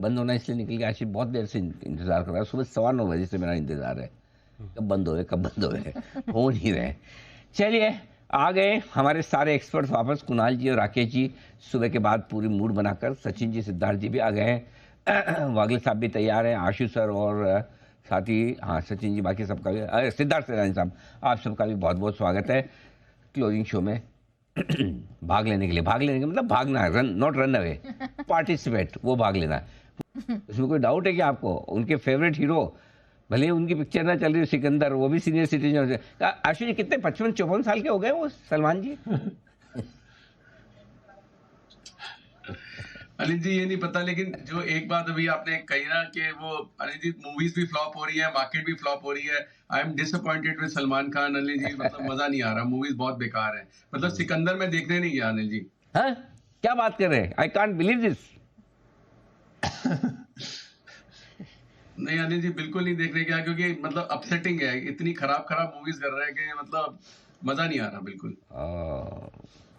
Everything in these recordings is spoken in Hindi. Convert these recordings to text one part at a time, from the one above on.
बंद होना इसलिए निकल गया, आशिफ बहुत देर से इंतजार कर रहा है, सुबह 9:15 बजे से मेरा इंतजार है, कब बंद होए कब बंद होए, हो नहीं रहे। चलिए, आ गए हमारे सारे एक्सपर्ट्स वापस, कुणाल जी और राकेश जी सुबह के बाद पूरी मूड बनाकर, सचिन जी सिद्धार्थ जी भी आ गए हैं, वागले साहब भी तैयार हैं, आशु सर और साथ ही हाँ सचिन जी, बाकी सबका भी, सिद्धार्थ सेनानी साहब आप सबका भी बहुत बहुत स्वागत है क्लोजिंग शो में। भाग लेने के मतलब भागना है, run not run away, participate, वो भाग लेना है। उसमें कोई डाउट है कि आपको उनके फेवरेट हीरो, भले ही उनकी पिक्चर ना चल रही हो, सिकंदर, वो भी सीनियर सिटीजन। आशु जी कितने 55-54 साल के हो गए वो सलमान जी? अनिल जी ये नहीं पता, लेकिन जो एक बात अभी आपने कही ना कि वो अनिल जी मूवीज भी फ्लॉप हो रही है, मार्केट भी फ्लॉप हो रही है। I am disappointed with Salman Khan Anil ji, मतलब मजा नहीं आ रहा, मूवीज बहुत बेकार है। मतलब सिकंदर मैं देखने नहीं गया अनिल जी। हाँ, क्या बात कर रहे हैं, आई कांट बिलीव दिस। नहीं अनिल जी बिल्कुल नहीं देखने गया, क्योंकि मतलब अपसेटिंग है, इतनी खराब खराब मूवीज कर रहे हैं कि मतलब मजा नहीं आ रहा बिल्कुल।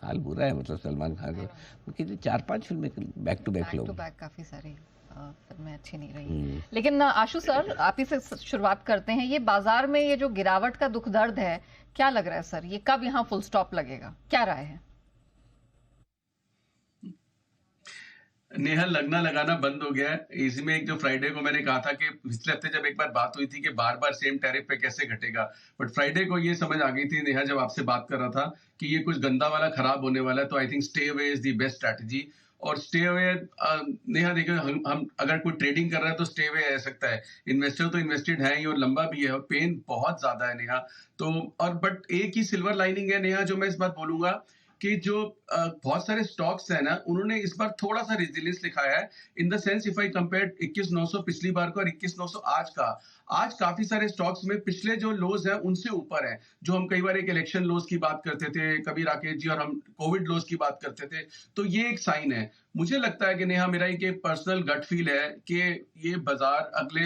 हाल बुरा है, मतलब सलमान खान के वो कितनी 4-5 फिल्में back to back back to लोग। बैक काफी सारी फिल्में अच्छी नहीं रही। लेकिन आशु सर, आप ही से शुरुआत करते हैं। ये बाजार में ये जो गिरावट का दुख दर्द है, क्या लग रहा है सर, ये कब यहाँ फुल स्टॉप लगेगा, क्या राय है? नेहा लगना लगाना बंद हो गया है। इसी में एक जो फ्राइडे को मैंने कहा था कि पिछले हफ्ते जब एक बार बात हुई थी कि बार बार सेम टैरिफ पे कैसे घटेगा, बट फ्राइडे को ये समझ आ गई थी नेहा जब आपसे बात कर रहा था कि ये कुछ गंदा वाला खराब होने वाला है। तो I think stay away is the best strategy. और स्टे अवे, नेहा देखो, हम अगर कोई ट्रेडिंग कर रहा है तो स्टे अवे रह सकता है। इन्वेस्टर तो इन्वेस्टेड है ही और लंबा भी है, और पेन बहुत ज्यादा है नेहा। तो और बट एक ही सिल्वर लाइनिंग है नेहा, जो मैं इस बार बोलूंगा कि जो बहुत सारे स्टॉक्स है ना, उन्होंने इस बार थोड़ा सा रेजिलियंस दिखाया है। In the sense if I compare 21,900 पिछली बार को और 21,900 आज का, आज काफी सारे स्टॉक्स में पिछले जो लोज हैं उनसे ऊपर है। जो हम कई बार एक इलेक्शन लोज की बात करते थे, कभी राकेश जी, और हम कोविड लोज की बात करते थे। तो ये एक साइन है। मुझे लगता है कि नेहा, मेरा एक पर्सनल गट फील है कि ये बाजार अगले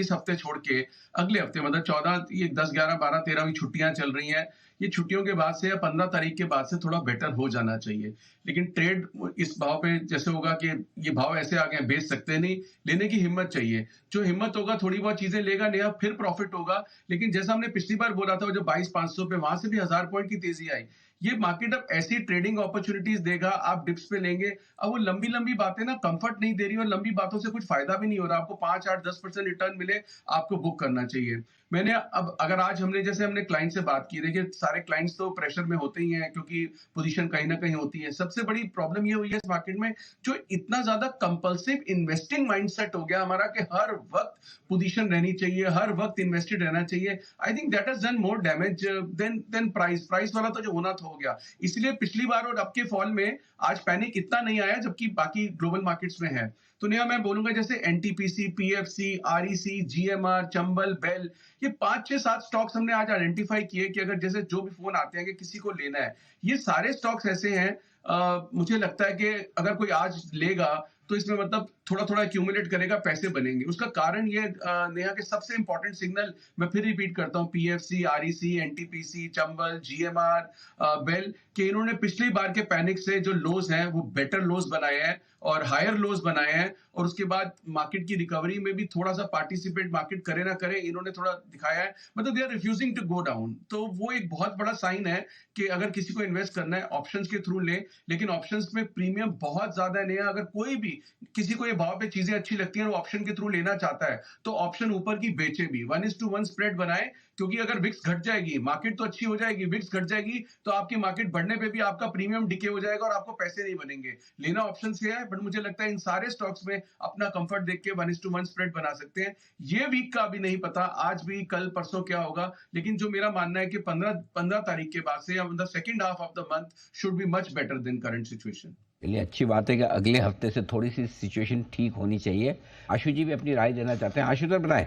इस हफ्ते छोड़ के अगले हफ्ते, मतलब 14, ये 10, 11, 12, 13वीं छुट्टियां चल रही हैं, ये छुट्टियों के बाद से या 15 तारीख के बाद से थोड़ा बेटर हो जाना चाहिए। लेकिन ट्रेड इस भाव पे जैसे होगा कि ये भाव ऐसे आ गए, बेच सकते नहीं, लेने की हिम्मत चाहिए। जो हिम्मत होगा थोड़ी बहुत चीजें लेगा नया, फिर प्रॉफिट होगा। लेकिन जैसा हमने पिछली बार बोला था, जो 22,500 पे, वहां से भी 1000 पॉइंट की तेजी आई। ये मार्केट अब ऐसी ट्रेडिंग अपॉर्चुनिटीज देगा, आप डिप्स पे लेंगे। अब वो लंबी लंबी बातें ना कंफर्ट नहीं दे रही, और लंबी बातों से कुछ फायदा भी नहीं हो रहा। आपको 5, 8, 10% रिटर्न मिले, आपको बुक करना चाहिए। मैंने अब अगर आज हमने क्लाइंट से बात की, देखिए सारे क्लाइंट्स तो प्रेशर में होते ही हैं, क्योंकि पोजीशन कहीं ना कहीं होती है। सबसे बड़ी प्रॉब्लम ये हुई है इस मार्केट में, जो इतना ज्यादा कंपल्सिव इन्वेस्टिंग माइंडसेट हो गया हमारा, कि हर वक्त पोजीशन रहनी चाहिए, हर वक्त इन्वेस्टेड रहना चाहिए। I think that has done more damage than price वाला तो जो होना था हो गया। इसलिए पिछली बार और अब के फॉल में आज पैनिक इतना नहीं आया, जबकि बाकी ग्लोबल मार्केट्स में है। तो नया मैं बोलूंगा, जैसे NTPC, PFC, REC, GMR, Chambal, BEL, ये 5, 6, 7 स्टॉक्स हमने आज आइडेंटिफाई किए कि अगर जैसे जो भी फोन आते हैं कि किसी को लेना है, ये सारे स्टॉक्स ऐसे हैं। मुझे लगता है कि अगर कोई आज लेगा तो इसमें मतलब थोड़ा थोड़ा एक्यूमुलेट करेगा, पैसे बनेंगे। उसका कारण ये नेहा के सबसे इंपॉर्टेंट सिग्नल मैं फिर रिपीट करता हूँ, PFC, REC, NTPC, Chambal, GMR, BEL, कि इन्होंने पिछली बार के पैनिक से जो लोज हैं वो बेटर लोज बनाए हैं और हायर लोज बनाए हैं। और उसके बाद मार्केट की रिकवरी में भी थोड़ा सा पार्टिसिपेट मार्केट करे ना करे, इन्होंने थोड़ा दिखाया है। मतलब they are refusing to go down. तो वो एक बहुत बड़ा साइन है कि अगर किसी को इन्वेस्ट करना है ऑप्शंस के थ्रू ले, लेकिन ऑप्शंस में प्रीमियम बहुत ज्यादा नहीं है। अगर कोई भी किसी को ये भाव पे चीजें अच्छी लगती हैं, वो ऑप्शन के थ्रू लेना चाहता है, तो ऑप्शन ऊपर की बेचे भी, 1:1 स्प्रेड बनाए। क्योंकि अगर विक्स घट जाएगी, मार्केट तो अच्छी हो जाएगी, विक्स घट जाएगी तो आपकी मार्केट बढ़ने पे भी आपका प्रीमियम डिके हो जाएगा और आपको पैसे नहीं बनेंगे। लेना ऑप्शन से है, बट मुझे लगता है इन सारे स्टॉक्स में अपना कंफर्ट देख के 1:1 स्प्रेड बना सकते हैं। ये वीक का अभी नहीं पता, आज भी कल परसों क्या होगा, लेकिन जो मेरा मानना है कि 15 तारीख के बाद से या मतलब second half of the month should be much better than current situation. चलिए, अच्छी बात है कि अगले हफ्ते से थोड़ी सी सिचुएशन ठीक होनी चाहिए। आशु जी भी अपनी राय देना चाहते हैं, आशु सर बताएं।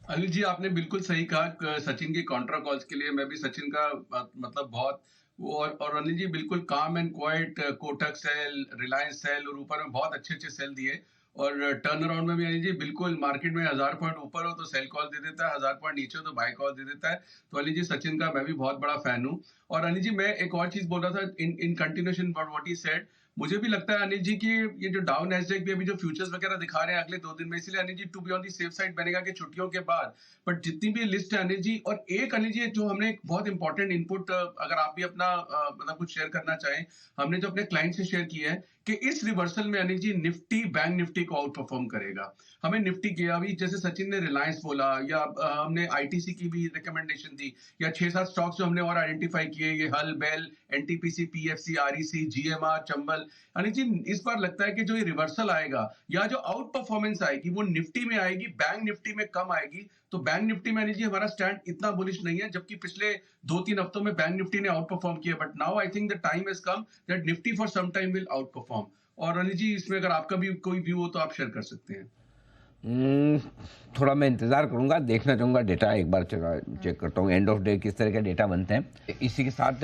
अनिल जी आपने बिल्कुल सही कहा। सचिन की कॉन्ट्रा कॉल्स के लिए मैं भी सचिन का मतलब बहुत और अनिल जी बिल्कुल काम and quite, Kotak sell, Reliance sell, और ऊपर में बहुत अच्छे अच्छे सेल दिए। और टर्न अराउंड में भी अनिल जी बिल्कुल, मार्केट में 1000 पॉइंट ऊपर हो तो सेल कॉल दे देता है, 1000 पॉइंट नीचे हो तो बाय कॉल दे देता है। तो अनिल जी सचिन का मैं भी बहुत बड़ा फैन हूँ। और अनिल जी मैं एक और चीज बोल रहा था in in continuation what he said. मुझे भी लगता है अनिल जी कि ये जो डाउ नैस्डैक भी अभी जो फ्यूचर्स वगैरह दिखा रहे हैं अगले 2 दिन में, इसलिए Anil ji to be on the safe side बनेगा कि छुट्टियों के बाद। बट जितनी भी लिस्ट है अनिल जी, और एक अनिल जी जो हमने एक बहुत इंपॉर्टेंट इनपुट, अगर आप भी अपना मतलब कुछ शेयर करना चाहें, हमने जो अपने क्लाइंट से शेयर किया है कि इस रिवर्सल में Anil ji Nifty bank Nifty को आउट परफॉर्म करेगा। हमें निफ्टी किया अभी, जैसे सचिन ने रिलायंस बोला, या हमने आईटीसी की भी रिकमेंडेशन दी, या 6-7 स्टॉक्स जो हमने और आइडेंटिफाई किए, ये HAL, BEL, NTPC, PFC, REC, GMR, Chambal. Anil ji इस बार लगता है कि जो ये रिवर्सल आएगा या जो आउट परफॉर्मेंस आएगी वो निफ्टी में आएगी, बैंक निफ्टी में कम आएगी। तो बैंक निफ्टी में अनिल जी हमारा स्टैंड इतना बुलिश नहीं है, जबकि पिछले 2-3 हफ्तों में बैंक निफ्टी ने आउट परफॉर्म किया। But now I think the time has come that Nifty for some time will outperform. और अनिल जी इसमें अगर आपका भी कोई व्यू हो तो आप शेयर कर सकते हैं। थोड़ा मैं इंतज़ार करूंगा, देखना चाहूँगा डेटा, एक बार चेक करता हूँ एंड ऑफ डे किस तरह के डेटा बनते हैं। इसी के साथ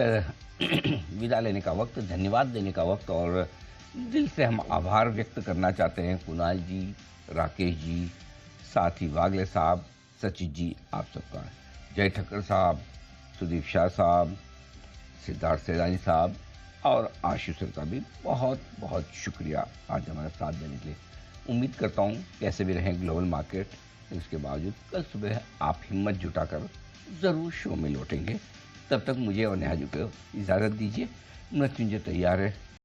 विदा लेने का वक्त, धन्यवाद देने का वक्त, और दिल से हम आभार व्यक्त करना चाहते हैं कुणाल जी, राकेश जी, साथ ही वागले साहब, सचिन जी, आप सबका, जय ठक्कर साहब, सुदीप शाह साहब, सिद्धार्थ सैलानी साहब और आशीष सर का भी बहुत बहुत शुक्रिया आज हमारे साथ देने के लिए। उम्मीद करता हूँ कैसे भी रहें ग्लोबल मार्केट, इसके बावजूद कल सुबह आप हिम्मत जुटाकर ज़रूर शो में लौटेंगे। तब तक मुझे और नेहा जी को इजाज़त दीजिए। मृत्युंजय तैयार है,